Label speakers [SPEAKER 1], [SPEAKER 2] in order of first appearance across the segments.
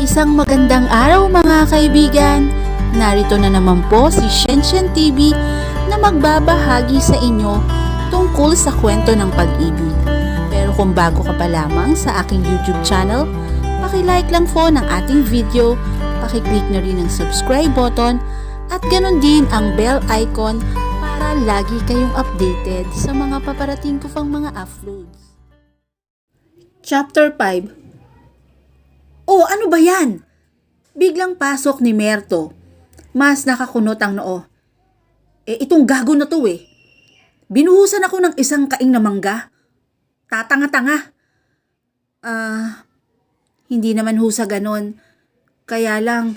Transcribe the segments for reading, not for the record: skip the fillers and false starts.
[SPEAKER 1] Isang magandang araw mga kaibigan! Narito na naman po si Shenshen TV na magbabahagi sa inyo tungkol sa kwento ng pag-ibig. Pero kung bago ka pa lamang sa aking YouTube channel, paki-like lang po ng ating video, paki-click na rin ang subscribe button at ganon din ang bell icon para lagi kayong updated sa mga paparating ko pang mga uploads. Chapter 5. Oh, ano ba yan? Biglang pasok ni Merto. Mas nakakunot ang noo. Itong gago na to eh. Binuhusan ako ng isang kaing na mangga. Tatanga-tanga. Hindi naman ho sa ganon. Kaya lang,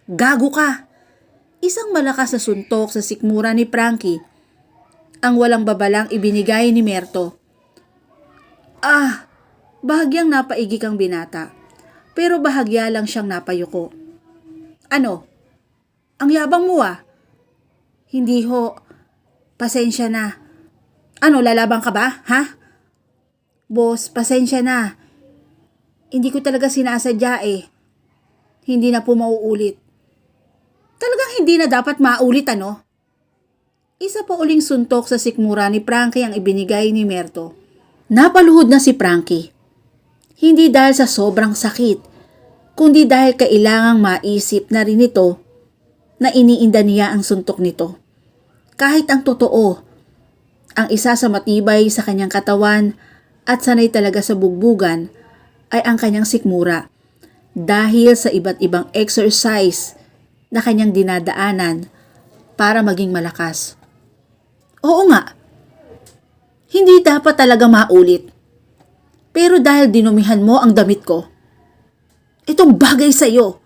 [SPEAKER 1] gago ka. Isang malakas na suntok sa sikmura ni Frankie. Ang walang babalang ibinigay ni Merto. Bahagyang napaigik ang binata. Pero bahagya lang siyang napayuko. Ano? Ang yabang mo ah. Hindi ho. Pasensya na. Ano, lalabang ka ba? Ha? Boss, pasensya na. Hindi ko talaga sinasadya eh. Hindi na po mauulit. Talagang hindi na dapat maulit ano? Isa pa uling suntok sa sikmura ni Frankie ang ibinigay ni Merto. Napaluhod na si Frankie. Hindi dahil sa sobrang sakit, kundi dahil kailangang maisip na rin ito na iniinda niya ang suntok nito. Kahit ang totoo, ang isa sa matibay sa kanyang katawan at sanay talaga sa bugbugan ay ang kanyang sikmura dahil sa iba't ibang exercise na kanyang dinadaanan para maging malakas. Oo nga, hindi dapat talaga maulit. Pero dahil dinumihan mo ang damit ko, itong bagay sa iyo.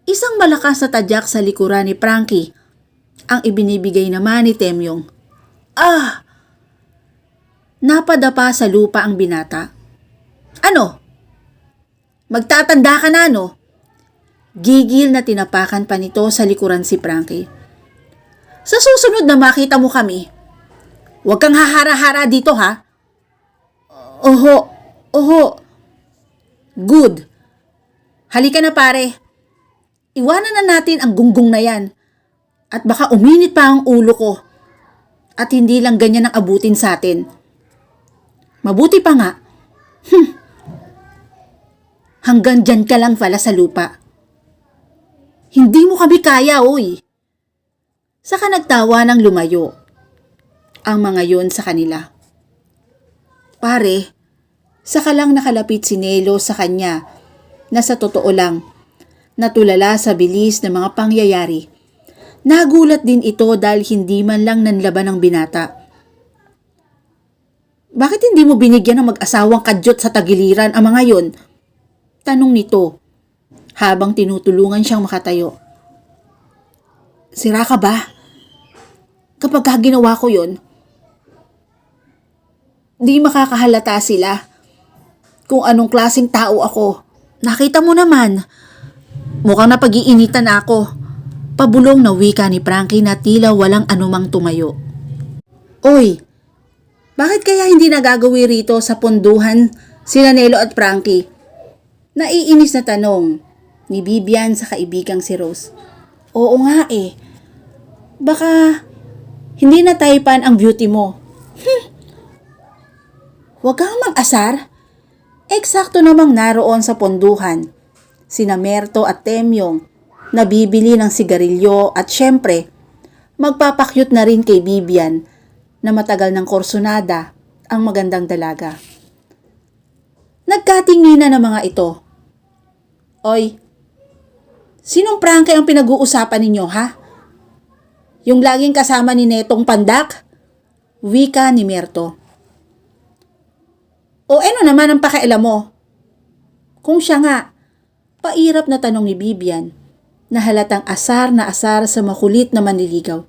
[SPEAKER 1] Isang malakas na tadyak sa likuran ni Frankie ang ibinibigay naman ni Temyong. Napadapa sa lupa ang binata. Ano? Magtatanda ka na no? Gigil na tinapakan pa nito sa likuran si Frankie. Sa susunod na makita mo kami, huwag kang hahara-hara dito ha? Oho. Good. Halika na pare. Iwanan na natin ang gunggong na yan. At baka uminit pa ang ulo ko. At hindi lang ganyan ang abutin sa atin. Mabuti pa nga. Hanggang dyan ka lang pala sa lupa. Hindi mo kami kaya, oy. Saka nagtawa ng lumayo. Ang mga yon sa kanila. Pare, saka lang nakalapit si Nelo sa kanya na sa totoo lang, natulala sa bilis ng mga pangyayari. Nagulat din ito dahil hindi man lang nanlaban ng binata. Bakit hindi mo binigyan ng mag-asawang kadyot sa tagiliran ang mga yon? Tanong nito habang tinutulungan siyang makatayo. Sira ka ba? Kapag ginawa ko yon, di makakahalata sila kung anong klaseng tao ako. Nakita mo naman, mukhang napag-iinitan ako. Pabulong na wika ni Frankie na tila walang anumang tumayo. Oy, bakit kaya hindi nagagawi rito sa punduhan sila Nelo at Frankie? Naiinis na tanong ni Bibian sa kaibigang si Rose. Oo nga eh, baka hindi na taypan ang beauty mo. Huwag kang mag-asar. Eksakto namang naroon sa ponduhan sina Merto at Temyong na bibili ng sigarilyo at syempre magpapakyut na rin kay Bibian na matagal ng korsonada ang magandang dalaga. Nagkatinginan ng mga ito. Oy, sinong Frankie ang pinag-uusapan ninyo ha? Yung laging kasama ni Netong Pandak? Wika ni Merto. O ano naman ang pakialam mo? Kung siya nga, pairap na tanong ni Bibian na halatang asar na asar sa makulit na manliligaw.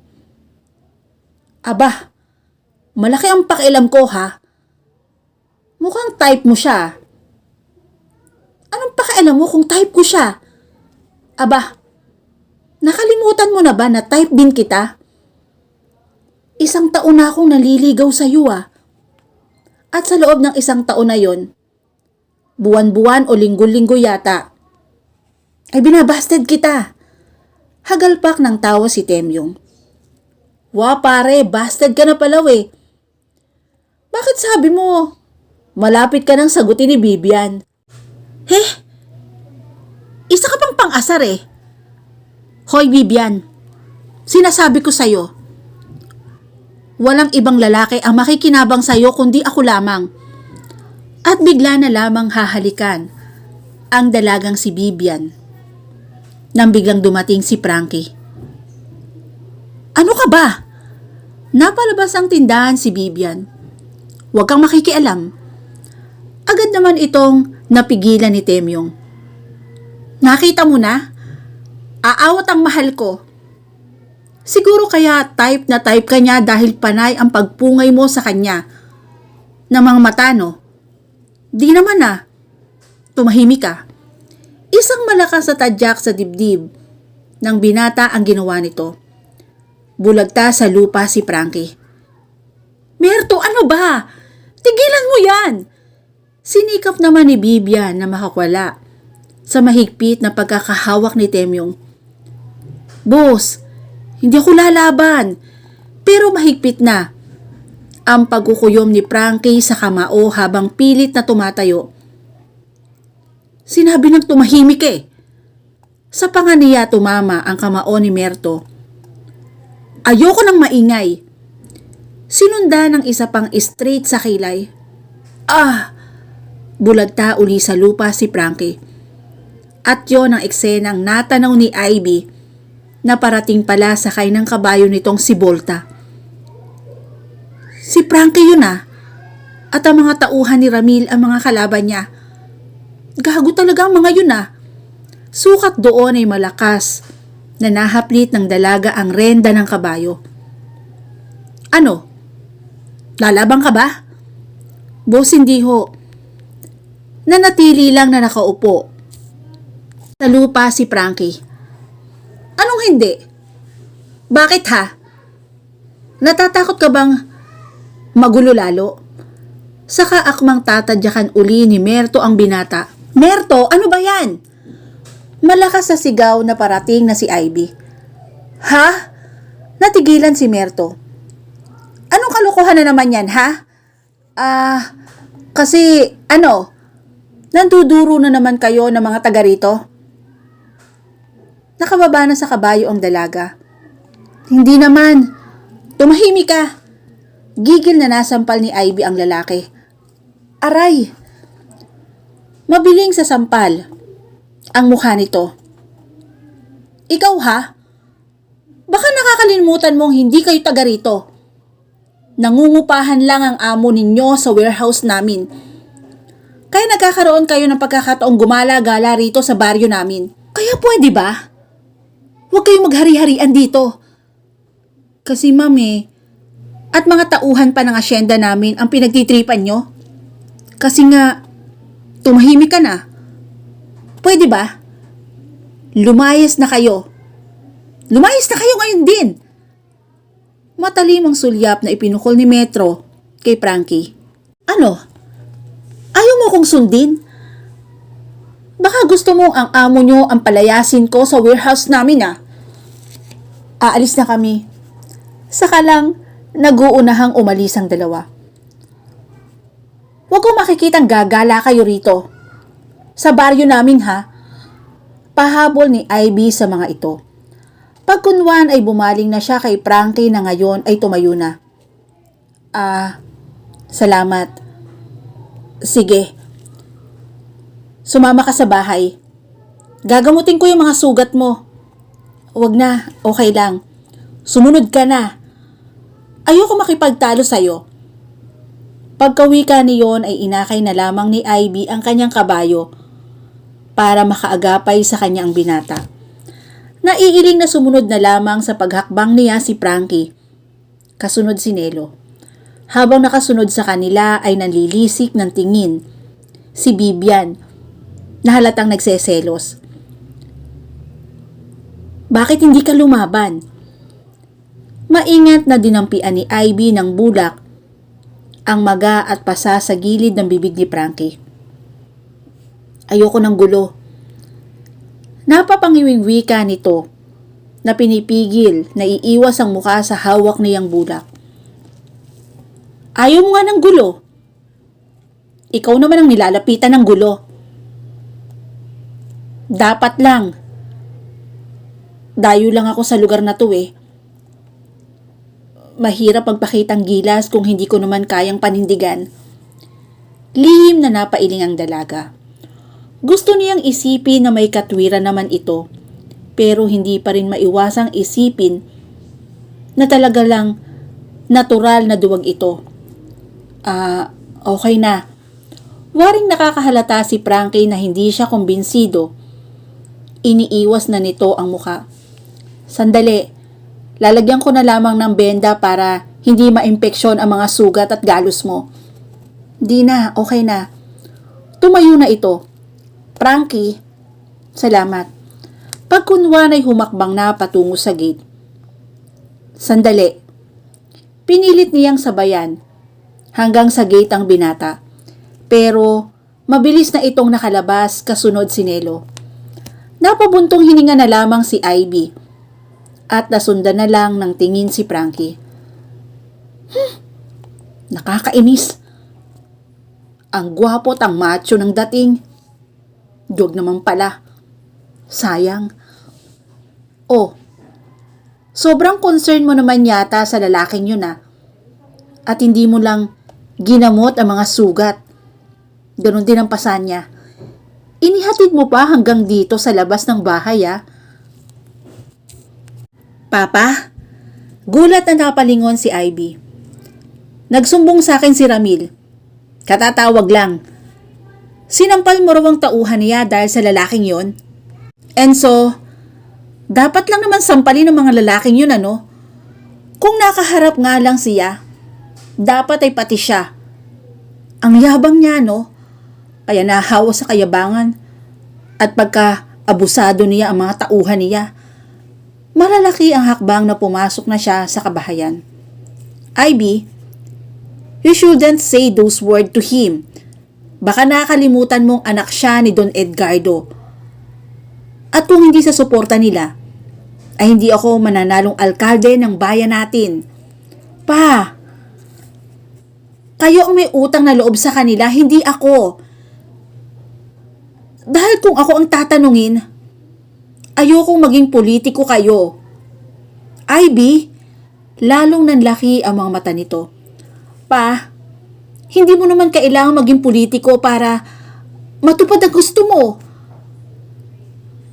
[SPEAKER 1] Aba, malaki ang pakialam ko ha? Mukhang type mo siya. Anong pakialam mo kung type ko siya? Aba, nakalimutan mo na ba na type din kita? Isang taon na akong naliligaw sa iyo ah. At sa loob ng isang taon na yon, buwan-buwan o linggo-linggo yata, Ay binabasted kita. Hagalpak ng tawa si Temyong. Wa pare, busted ka na pala eh. Bakit sabi mo, malapit ka nang sagutin ni Bibian? Isa ka pang pang-asar eh. Hoy Bibian, sinasabi ko sa'yo, walang ibang lalaki ang makikinabang sa'yo kundi ako lamang. At bigla na lamang hahalikan ang dalagang si Bibian nang biglang dumating si Frankie. Ano ka ba? Napalabas ang tindahan si Bibian. Huwag kang makikialam. Agad naman itong napigilan ni Temyong. Nakita mo na? Aawat ang mahal ko. Siguro kaya type na type ka niya dahil panay ang pagpungay mo sa kanya. Ng mga mata, no? Di naman ah. Tumahimik ka. Isang malakas na tadyak sa dibdib ng binata ang ginawa nito. Bulagta sa lupa si Frankie. Merto, ano ba? Tigilan mo yan! Sinikap naman ni Bibian na makakwala sa mahigpit na pagkakahawak ni Temyong. Boss, hindi ako lalaban, pero mahigpit na ang pagkukuyom ni Frankie sa kamao habang pilit na tumatayo. Sinabi ng tumahimik eh. Sa panganiya tumama ang kamao ni Merto. Ayoko nang maingay. Sinunda ng isa pang straight sa kilay. Bulagta uli sa lupa si Frankie. At yon ang eksenang natanaw ni Ivy na parating pala sakay ng kabayo nitong si Volta. Si Frankie yun ah. At ang mga tauhan ni Ramil ang mga kalaban niya. Gago talaga ang mga yun ah. Sukat doon ay malakas na nahaplit ng dalaga ang renda ng kabayo. Ano? Lalabang ka ba? Boss, hindi ho. Nanatili lang na nakaupo sa lupa si Frankie. Anong hindi? Bakit ha? Natatakot ka bang magulo lalo? Saka akmang tatadyakan uli ni Merto ang binata. Merto, ano ba yan? Malakas sa sigaw na parating na si Ivy. Ha? Natigilan si Merto. Anong kalokohan na naman yan, ha? Kasi, nanduduro na naman kayo ng mga taga rito? Nakababa na sa kabayo ang dalaga. Hindi naman. Tumahimik ka. Gigil na nasampal ni Ivy ang lalaki. Aray! Mabiling sa sampal ang mukha nito. Ikaw ha? Baka nakakalimutan mong hindi kayo taga rito. Nangungupahan lang ang amo ninyo sa warehouse namin. Kaya nagkakaroon kayo ng pagkakataong gumala-gala rito sa baryo namin. Kaya pwede ba? Huwag kayong maghari-harian dito. Kasi mami, at mga tauhan pa ng asyenda namin ang pinagtitripan nyo. Kasi nga, tumahimik ka na. Pwede ba? Lumayas na kayo. Lumayas na kayo ngayon din. Matalimang sulyap na ipinukol ni Metro kay Frankie. Ano? Ayaw mo kong sundin? Baka gusto mo ang amo nyo ang palayasin ko sa warehouse namin ah. Aalis na kami. Saka lang, nag-uunahang umalis ang dalawa. Huwag kong makikitang gagala kayo rito. Sa baryo namin ha. Pahabol ni Ivy sa mga ito. Pagkunwan ay bumaling na siya kay Frankie na ngayon ay tumayo na. Salamat. Sige. Sumama ka sa bahay. Gagamutin ko yung mga sugat mo. Huwag na, okay lang. Sumunod ka na. Ayoko makipagtalo sa'yo. Pagkawika niyon ay inakay na lamang ni Ivy ang kanyang kabayo para makaagapay sa kanyang binata. Naiiling na sumunod na lamang sa paghakbang niya si Frankie. Kasunod si Nelo. Habang nakasunod sa kanila ay nanlilisik ng tingin si Bibian na halatang nagseselos. Bakit hindi ka lumaban? Maingat na dinampian ni Ivy ng bulak ang maga at pasa sa gilid ng bibig ni Frankie. Ayoko ng gulo. Napapangiwing wika nito na pinipigil na iiwas ang muka sa hawak niyang bulak. Ayaw mo nga ng gulo. Ikaw naman ang nilalapitan ng gulo. Dapat lang. Dayo lang ako sa lugar na to eh. Mahirap magpakitang gilas kung hindi ko naman kayang panindigan. Lihim na napailing ang dalaga. Gusto niyang isipin na may katwiran naman ito, pero hindi pa rin maiwasang isipin na talaga lang natural na duwag ito. Okay na. Waring nakakahalata si Frankie na hindi siya kumbinsido. Iniiwas na nito ang muka. Sandali, lalagyan ko na lamang ng benda para hindi maimpeksyon ang mga sugat at galos mo. Di na, okay na. Tumayo na ito. Frankie, salamat. Pagkunwan ay humakbang na patungo sa gate. Sandali. Pinilit niyang sabayan hanggang sa gate ang binata. Pero mabilis na itong nakalabas kasunod si Nelo. Napabuntong hininga na lamang si Ivy at nasundan na lang ng tingin si Frankie. Nakakainis. Ang gwapo at ang macho ng dating. Diyog naman pala. Sayang. Oh, sobrang concern mo naman yata sa lalaking yun ah. At hindi mo lang ginamot ang mga sugat. Ganon din ang pasan niya. Inihatid mo pa hanggang dito sa labas ng bahay ah. Papa? Gulat na nakapalingon si Ivy. Nagsumbong sa akin si Ramil. Katatawag lang. Sinampal mo raw ang tauhan niya dahil sa lalaking yon? Enzo, dapat lang naman sampalin ng mga lalaking yun ano? Kung nakaharap nga lang siya, dapat ay pati siya. Ang yabang niya no? Kaya nahawa sa kayabangan. At pagka abusado niya ang mga tauhan niya, malalaki ang hakbang na pumasok na siya sa kabahayan. Ivy, you shouldn't say those words to him. Baka nakakalimutan mong anak siya ni Don Edgardo. At kung hindi sa suporta nila, ay hindi ako mananalong alkalde ng bayan natin. Pa, kayo ang may utang na loob sa kanila, hindi ako. Dahil kung ako ang tatanungin, ayokong maging politiko kayo. Ivy, lalong nanlaki ang mga mata nito. Pa, hindi mo naman kailangang maging politiko para matupad ang gusto mo.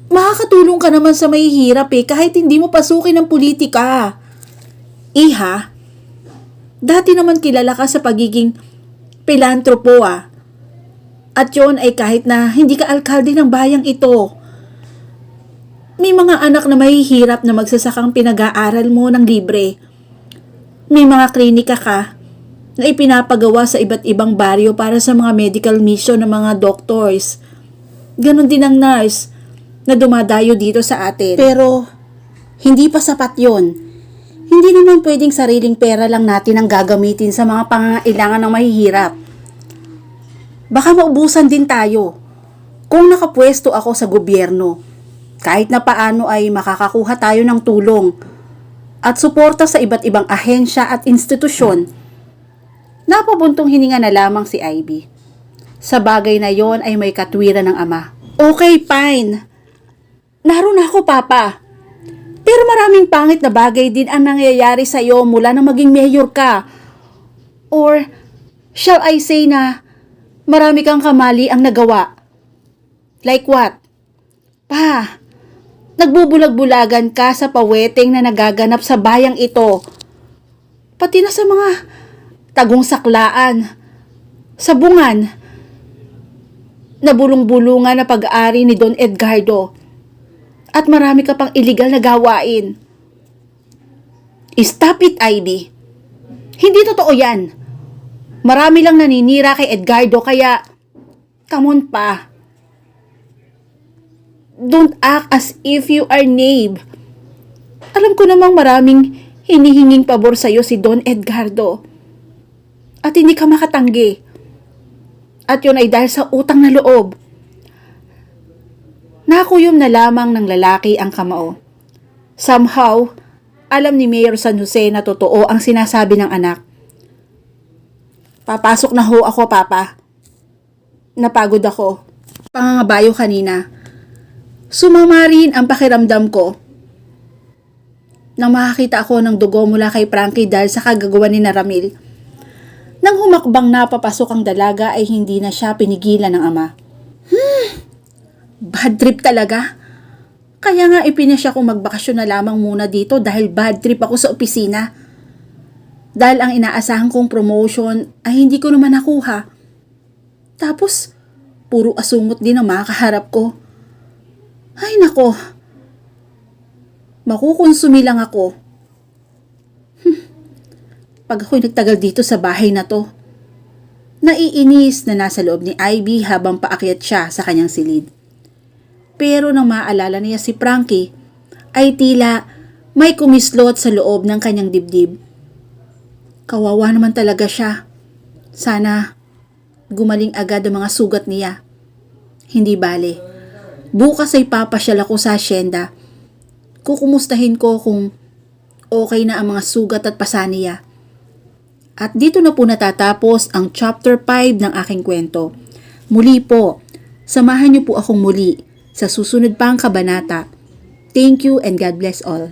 [SPEAKER 1] Makakatulong ka naman sa mahihirap kahit hindi mo pasukin ang politika. Iha, dati naman kilala ka sa pagiging pilantropo At yon ay kahit na hindi ka alkalde ng bayang ito. May mga anak na mahihirap na magsasakang pinag-aaral mo ng libre. May mga klinika ka na ipinapagawa sa iba't ibang baryo para sa mga medical mission ng mga doctors. Ganon din ang nurse na dumadayo dito sa atin. Pero, hindi pa sapat yon. Hindi naman pwedeng sariling pera lang natin ang gagamitin sa mga pangangailangan ng mahihirap. Baka maubusan din tayo. Kung nakapwesto ako sa gobyerno, kahit na paano ay makakakuha tayo ng tulong at suporta sa iba't ibang ahensya at institusyon. Napabuntong hininga na lamang si Ivy. Sa bagay na yon ay may katwiran ng ama. Okay, fine. Naroon ako, Papa. Pero maraming pangit na bagay din ang nangyayari sa iyo mula nang maging mayor ka. Or, shall I say na marami kang kamali ang nagawa. Like what? Pa, nagbubulag-bulagan ka sa paweteng na nagaganap sa bayang ito. Pati na sa mga tagong saklaan, sabungan, nabulong-bulungan na pag-aari ni Don Edgardo, at marami ka pang illegal na gawain. Stop it, Ivy. Hindi totoo yan. Marami lang naninira kay Edgardo kaya, come on pa. Don't act as if you are naive. Alam ko namang maraming hinihinging pabor sa'yo si Don Edgardo. At hindi ka makatanggi. At yun ay dahil sa utang na loob. Nakuyom na lamang ng lalaki ang kamao. Somehow, alam ni Mayor San Jose na totoo ang sinasabi ng anak. Papasok na ho ako, Papa. Napagod ako. Pangangabayo kanina. Sumama rin ang pakiramdam ko nang makakita ako ng dugo mula kay Frankie dahil sa kagagawa ni Ramil. Nang humakbang na papasok ang dalaga ay hindi na siya pinigilan ng ama. Bad trip talaga. Kaya nga ipinasya kong magbakasyon na lamang muna dito dahil bad trip ako sa opisina. Dahil ang inaasahan kong promotion ay hindi ko naman nakuha. Tapos, puro asungot din ang makakaharap ko. Ay nako, makukonsumi lang ako. Pag ako'y nagtagal dito sa bahay na to, naiinis na nasa loob ni Ivy habang paakyat siya sa kanyang silid. Pero nang maalala niya si Frankie, ay tila may kumislot sa loob ng kanyang dibdib. Kawawa naman talaga siya. Sana gumaling agad ang mga sugat niya. Hindi bale. Bukas ay papasyal ako sa asyenda. Kukumustahin ko kung okay na ang mga sugat at pasa niya. At dito na po natatapos ang chapter 5 ng aking kwento. Muli po, samahan niyo po akong muli sa susunod pang kabanata. Thank you and God bless all.